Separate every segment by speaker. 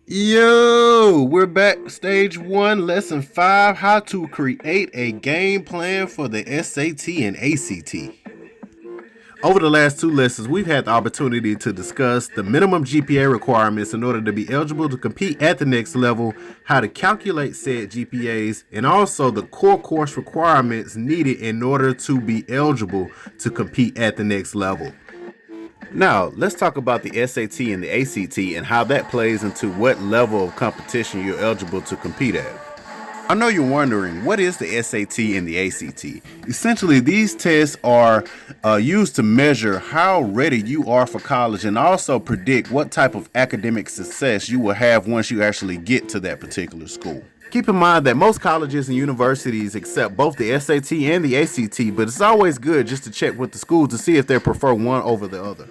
Speaker 1: Yo, we're back. Stage 1, Lesson 5, how to create a game plan for the SAT and ACT. Over the last two lessons, we've had the opportunity to discuss the minimum GPA requirements in order to be eligible to compete at the next level, how to calculate said GPAs, and also the core course requirements needed in order to be eligible to compete at the next level. Now, let's talk about the SAT and the ACT and how that plays into what level of competition you're eligible to compete at. I know you're wondering, what is the SAT and the ACT? Essentially, these tests are used to measure how ready you are for college and also predict what type of academic success you will have once you actually get to that particular school. Keep in mind that most colleges and universities accept both the SAT and the ACT, but it's always good just to check with the school to see if they prefer one over the other.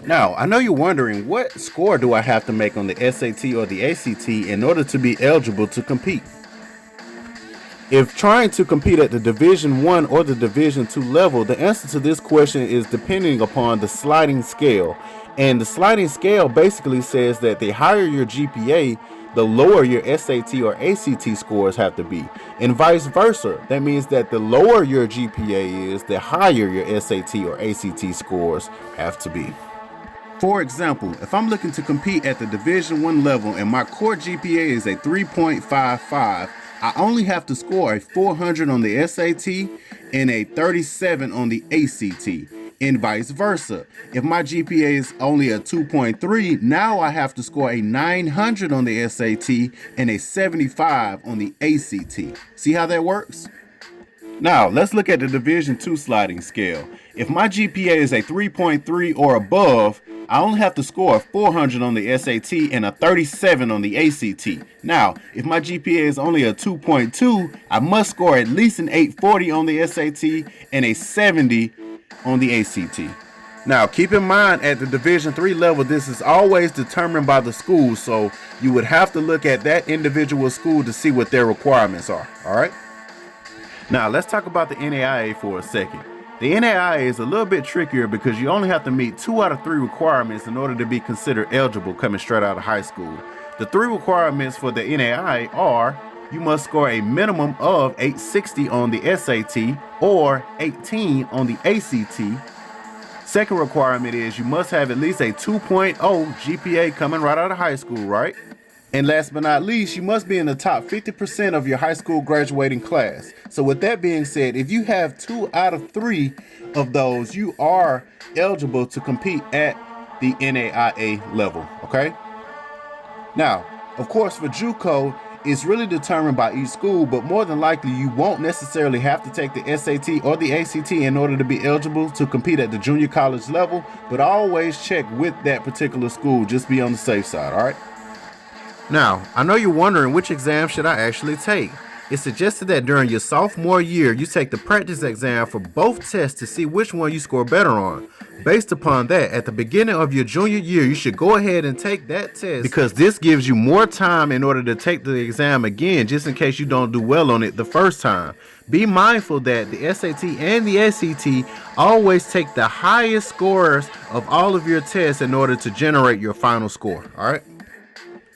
Speaker 1: Now, I know you're wondering, what score do I have to make on the SAT or the ACT in order to be eligible to compete? If trying to compete at the Division 1 or the Division 2 level, the answer to this question is depending upon the sliding scale. And the sliding scale basically says that the higher your GPA, the lower your SAT or ACT scores have to be, and vice versa. That means that the lower your GPA is, the higher your SAT or ACT scores have to be. For example, if I'm looking to compete at the Division 1 level and my core GPA is a 3.55, I only have to score a 400 on the SAT and a 37 on the ACT, and vice versa. If my GPA is only a 2.3, now I have to score a 900 on the SAT and a 75 on the ACT. See how that works? Now, let's look at the Division 2 sliding scale. If my GPA is a 3.3 or above, I only have to score a 400 on the SAT and a 37 on the ACT. Now, if my GPA is only a 2.2, I must score at least an 840 on the SAT and a 70 on the ACT. Now, keep in mind at the Division 3 level, this is always determined by the school, so you would have to look at that individual school to see what their requirements are, all right? Now, let's talk about the NAIA for a second. The NAIA is a little bit trickier because you only have to meet 2 out of 3 requirements in order to be considered eligible coming straight out of high school. The 3 requirements for the NAIA are: you must score a minimum of 860 on the SAT or 18 on the ACT. Second requirement is you must have at least a 2.0 GPA coming right out of high school, right? And last but not least, you must be in the top 50% of your high school graduating class. So with that being said, if you have 2 out of 3 of those, you are eligible to compete at the NAIA level, okay? Now, of course, for JUCO, it's really determined by each school, but more than likely you won't necessarily have to take the SAT or the ACT in order to be eligible to compete at the junior college level, but always check with that particular school, just be on the safe side, all right? Now, I know you're wondering, which exam should I actually take? It's suggested that during your sophomore year, you take the practice exam for both tests to see which one you score better on. Based upon that, at the beginning of your junior year, you should go ahead and take that test because this gives you more time in order to take the exam again, just in case you don't do well on it the first time. Be mindful that the SAT and the ACT always take the highest scores of all of your tests in order to generate your final score, all right?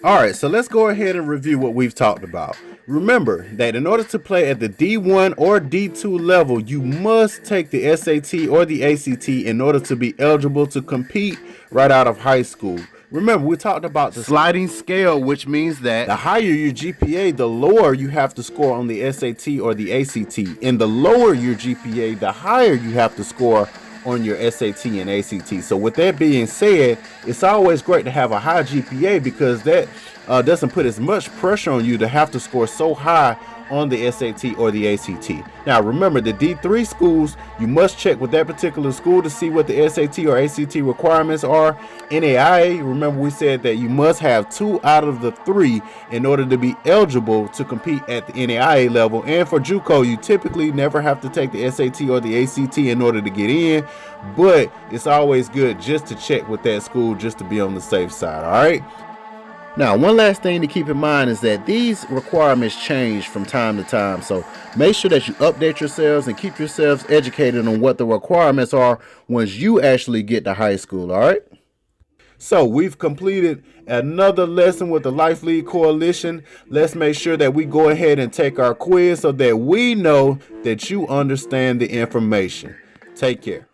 Speaker 1: Alright, so let's go ahead and review what we've talked about. Remember that in order to play at the D1 or D2 level, you must take the SAT or the ACT in order to be eligible to compete right out of high school. Remember, we talked about the sliding scale, which means that the higher your GPA, the lower you have to score on the SAT or the ACT. And the lower your GPA, the higher you have to score on your SAT and ACT. So with that being said, it's always great to have a high GPA because that doesn't put as much pressure on you to have to score so high on the SAT or the ACT. Now remember, the D3 schools, you must check with that particular school to see what the SAT or ACT requirements are. NAIA, remember we said that you must have 2 out of the 3 in order to be eligible to compete at the NAIA level. And for JUCO, you typically never have to take the SAT or the ACT in order to get in, but it's always good just to check with that school just to be on the safe side, all right? Now, one last thing to keep in mind is that these requirements change from time to time, so make sure that you update yourselves and keep yourselves educated on what the requirements are once you actually get to high school, all right? So we've completed another lesson with the Life Lead Coalition. Let's make sure that we go ahead and take our quiz so that we know that you understand the information. Take care.